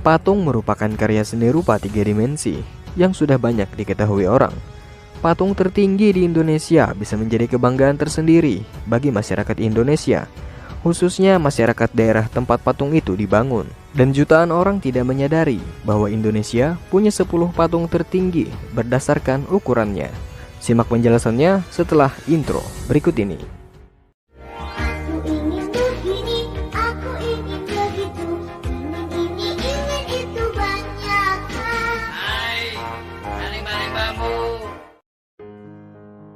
Patung merupakan karya seni rupa 3 dimensi yang sudah banyak diketahui orang. Patung tertinggi di Indonesia bisa menjadi kebanggaan tersendiri bagi masyarakat Indonesia, khususnya masyarakat daerah tempat patung itu dibangun. Dan jutaan orang tidak menyadari bahwa Indonesia punya 10 patung tertinggi berdasarkan ukurannya. Simak penjelasannya setelah intro berikut ini.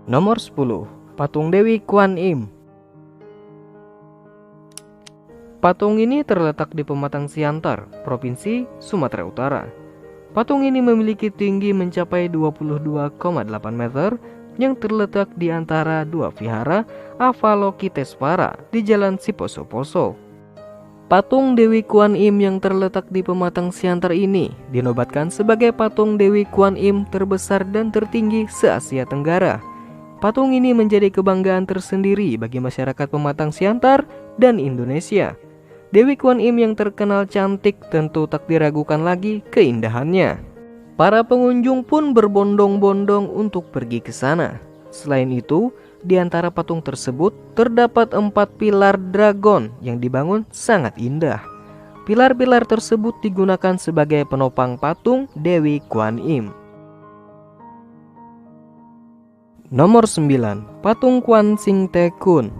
Nomor 10. Patung Dewi Kwan Im. Patung ini terletak di Pematang Siantar, Provinsi Sumatera Utara. Patung ini memiliki tinggi mencapai 22,8 meter yang terletak di antara dua vihara Avalokitesvara di Jalan Siposo-Poso. Patung Dewi Kwan Im yang terletak di Pematang Siantar ini dinobatkan sebagai patung Dewi Kwan Im terbesar dan tertinggi se-Asia Tenggara. Patung ini menjadi kebanggaan tersendiri bagi masyarakat Pematang Siantar dan Indonesia. Dewi Kwan Im yang terkenal cantik tentu tak diragukan lagi keindahannya. Para pengunjung pun berbondong-bondong untuk pergi ke sana. Selain itu, di antara patung tersebut terdapat 4 pilar dragon yang dibangun sangat indah. Pilar-pilar tersebut digunakan sebagai penopang patung Dewi Kwan Im. Nomor 9. Patung Kwan Sing Te Kun.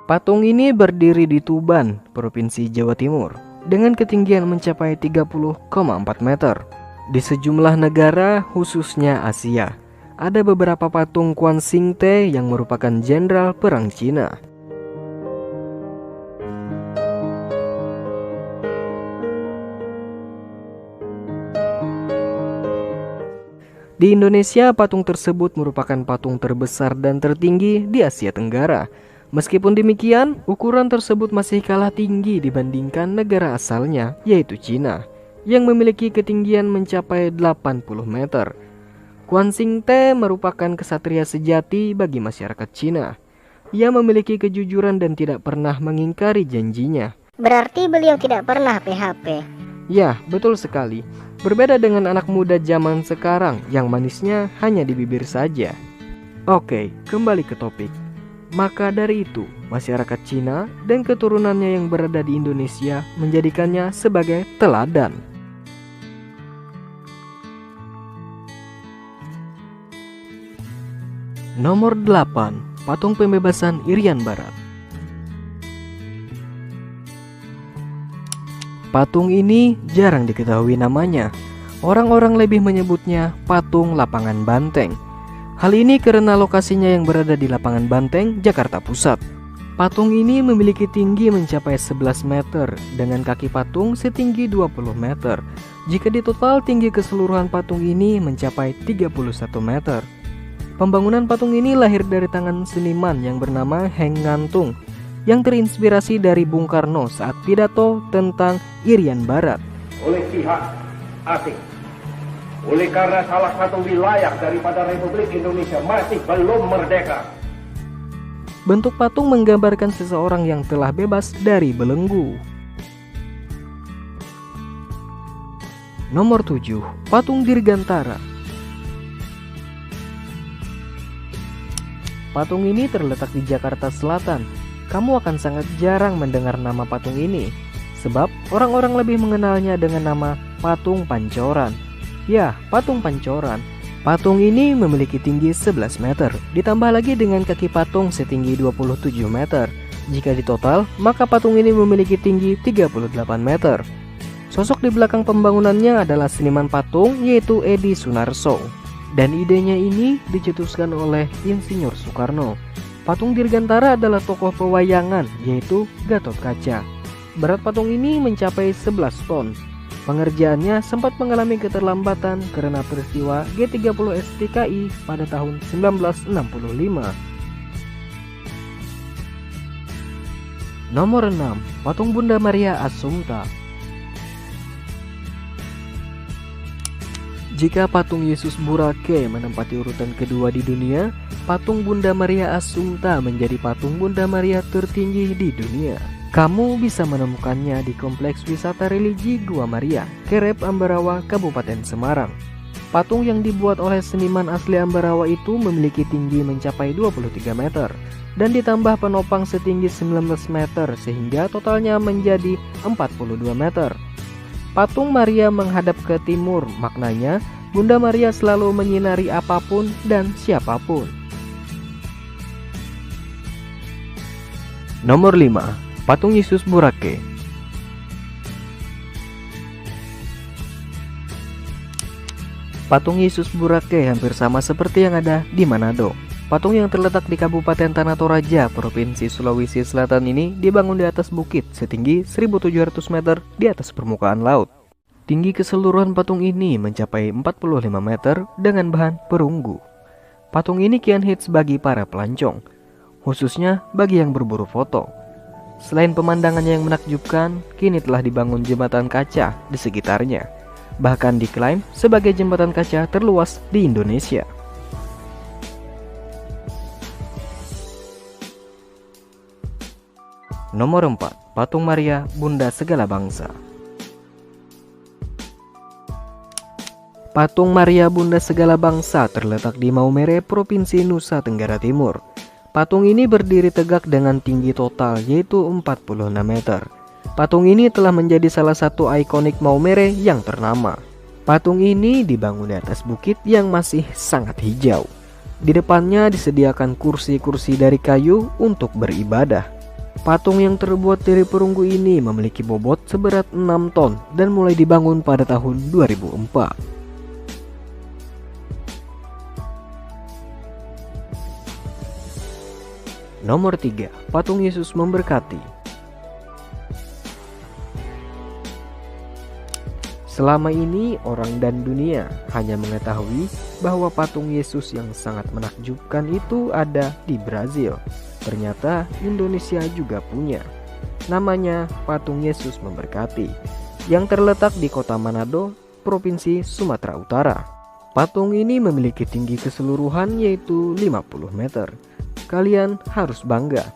Patung ini berdiri di Tuban, Provinsi Jawa Timur, dengan ketinggian mencapai 30,4 meter. Di sejumlah negara, khususnya Asia, ada beberapa patung Kwan Sing Te yang merupakan jenderal perang Cina. Di Indonesia, patung tersebut merupakan patung terbesar dan tertinggi di Asia Tenggara. Meskipun demikian, ukuran tersebut masih kalah tinggi dibandingkan negara asalnya, yaitu Cina, yang memiliki ketinggian mencapai 80 meter. Kwan Sing Te merupakan kesatria sejati bagi masyarakat Cina. Ia memiliki kejujuran dan tidak pernah mengingkari janjinya. Berarti beliau tidak pernah PHP. Ya, betul sekali. Berbeda dengan anak muda zaman sekarang yang manisnya hanya di bibir saja. Oke, kembali ke topik. Maka dari itu, masyarakat Cina dan keturunannya yang berada di Indonesia menjadikannya sebagai teladan. Nomor 8. Patung Pembebasan Irian Barat. Patung ini jarang diketahui namanya. Orang-orang lebih menyebutnya patung Lapangan Banteng. Hal ini karena lokasinya yang berada di Lapangan Banteng, Jakarta Pusat. Patung ini memiliki tinggi mencapai 11 meter dengan kaki patung setinggi 20 meter. Jika ditotal, tinggi keseluruhan patung ini mencapai 31 meter. Pembangunan patung ini lahir dari tangan seniman yang bernama Heng Ngantung, yang terinspirasi dari Bung Karno saat pidato tentang Irian Barat. Oleh pihak asing, oleh karena salah satu wilayah daripada Republik Indonesia masih belum merdeka. Bentuk patung menggambarkan seseorang yang telah bebas dari belenggu. Nomor 7. Patung Dirgantara. Patung ini terletak di Jakarta Selatan. Kamu akan sangat jarang mendengar nama patung ini, sebab orang-orang lebih mengenalnya dengan nama Patung Pancoran. Ya, Patung Pancoran. Patung ini memiliki tinggi 11 meter, ditambah lagi dengan kaki patung setinggi 27 meter. Jika ditotal, maka patung ini memiliki tinggi 38 meter. Sosok di belakang pembangunannya adalah seniman patung, yaitu Edi Sunarso. Dan idenya ini dicetuskan oleh Insinyur Soekarno. Patung Dirgantara adalah tokoh pewayangan, yaitu Gatot Kaca. Berat patung ini mencapai 11 ton. Pengerjaannya sempat mengalami keterlambatan karena peristiwa G30 SPKI pada tahun 1965. Nomor 6. Patung Bunda Maria Assumpta. Jika patung Yesus Burake menempati urutan kedua di dunia, patung Bunda Maria Assumpta menjadi patung Bunda Maria tertinggi di dunia. Kamu bisa menemukannya di Kompleks Wisata Religi Gua Maria, Kerep, Ambarawa, Kabupaten Semarang. Patung yang dibuat oleh seniman asli Ambarawa itu memiliki tinggi mencapai 23 meter dan ditambah penopang setinggi 19 meter sehingga totalnya menjadi 42 meter. Patung Maria menghadap ke timur, maknanya Bunda Maria selalu menyinari apapun dan siapapun. Nomor 5. Patung Yesus Burake. Patung Yesus Burake hampir sama seperti yang ada di Manado. Patung yang terletak di Kabupaten Tanah Toraja, Provinsi Sulawesi Selatan ini dibangun di atas bukit setinggi 1.700 meter di atas permukaan laut. Tinggi keseluruhan patung ini mencapai 45 meter dengan bahan perunggu. Patung ini kian hits bagi para pelancong, khususnya bagi yang berburu foto. Selain pemandangannya yang menakjubkan, kini telah dibangun jembatan kaca di sekitarnya. Bahkan diklaim sebagai jembatan kaca terluas di Indonesia. Nomor 4. Patung Maria Bunda Segala Bangsa. Patung Maria Bunda Segala Bangsa terletak di Maumere, Provinsi Nusa Tenggara Timur. Patung ini berdiri tegak dengan tinggi total yaitu 46 meter. Patung ini telah menjadi salah satu ikonik Maumere yang ternama. Patung ini dibangun di atas bukit yang masih sangat hijau. Di depannya disediakan kursi-kursi dari kayu untuk beribadah. Patung yang terbuat dari perunggu ini memiliki bobot seberat 6 ton dan mulai dibangun pada tahun 2004. Nomor 3. Patung Yesus Memberkati. Selama ini orang dan dunia hanya mengetahui bahwa patung Yesus yang sangat menakjubkan itu ada di Brazil. Ternyata Indonesia juga punya. Namanya Patung Yesus Memberkati, yang terletak di Kota Manado, Provinsi Sumatera Utara. Patung ini memiliki tinggi keseluruhan yaitu 50 meter. Kalian harus bangga,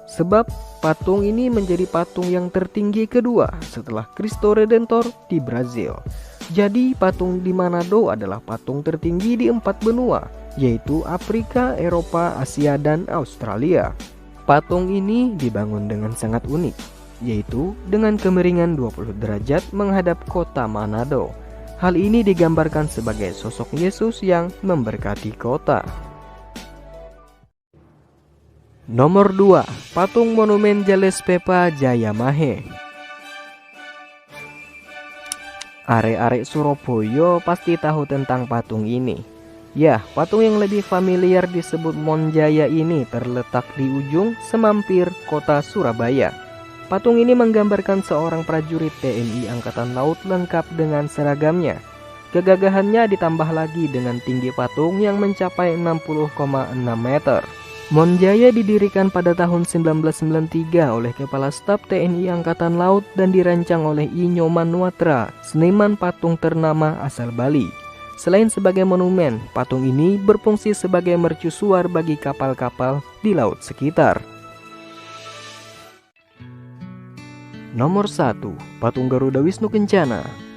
sebab patung ini menjadi patung yang tertinggi kedua setelah Cristo Redentor di Brazil. Jadi patung di Manado adalah patung tertinggi di 4 benua, yaitu Afrika, Eropa, Asia, dan Australia. Patung ini dibangun dengan sangat unik, yaitu dengan kemiringan 20 derajat menghadap kota Manado. Hal ini digambarkan sebagai sosok Yesus yang memberkati kota. Nomor 2. Patung Monumen Jales Pepa Jayamahe. Arek-arek Surabaya pasti tahu tentang patung ini. Ya, patung yang lebih familiar disebut Mon Jaya ini terletak di ujung semampir kota Surabaya. Patung ini menggambarkan seorang prajurit TNI Angkatan Laut lengkap dengan seragamnya. Kegagahannya ditambah lagi dengan tinggi patung yang mencapai 60,6 meter. Mon Jaya didirikan pada tahun 1993 oleh Kepala Staf TNI Angkatan Laut dan dirancang oleh I Nyoman Nuwatra, seniman patung ternama asal Bali. Selain sebagai monumen, patung ini berfungsi sebagai mercusuar bagi kapal-kapal di laut sekitar. Nomor 1. Patung Garuda Wisnu Kencana.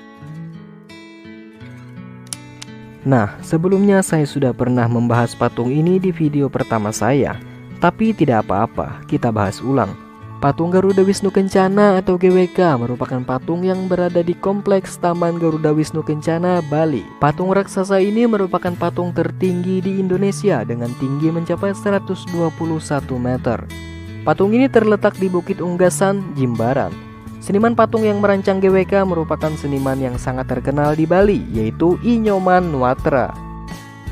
Nah, sebelumnya saya sudah pernah membahas patung ini di video pertama saya. Tapi tidak apa-apa, kita bahas ulang. Patung Garuda Wisnu Kencana atau GWK merupakan patung yang berada di Kompleks Taman Garuda Wisnu Kencana, Bali. Patung raksasa ini merupakan patung tertinggi di Indonesia dengan tinggi mencapai 121 meter. Patung ini terletak di Bukit Unggasan, Jimbaran. Seniman patung yang merancang GWK merupakan seniman yang sangat terkenal di Bali, yaitu I Nyoman Nuwatra.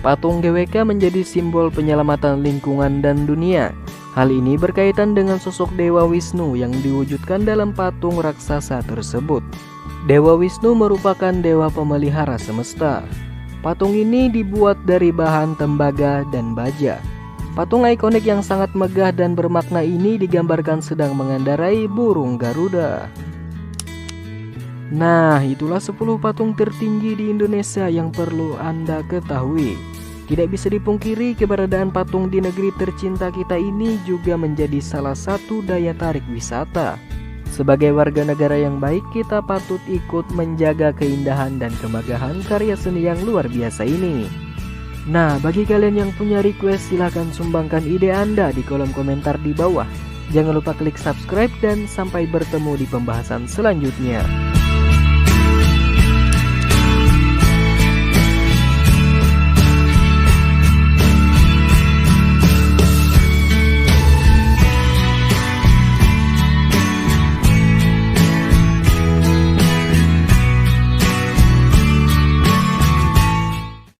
Patung GWK menjadi simbol penyelamatan lingkungan dan dunia. Hal ini berkaitan dengan sosok Dewa Wisnu yang diwujudkan dalam patung raksasa tersebut. Dewa Wisnu merupakan dewa pemelihara semesta. Patung ini dibuat dari bahan tembaga dan baja. Patung ikonik yang sangat megah dan bermakna ini digambarkan sedang mengendarai burung Garuda. Nah, itulah 10 patung tertinggi di Indonesia yang perlu Anda ketahui. Tidak bisa dipungkiri keberadaan patung di negeri tercinta kita ini juga menjadi salah satu daya tarik wisata. Sebagai warga negara yang baik, kita patut ikut menjaga keindahan dan kemegahan karya seni yang luar biasa ini. Nah, bagi kalian yang punya request, silahkan sumbangkan ide Anda di kolom komentar di bawah. Jangan lupa klik subscribe dan sampai bertemu di pembahasan selanjutnya.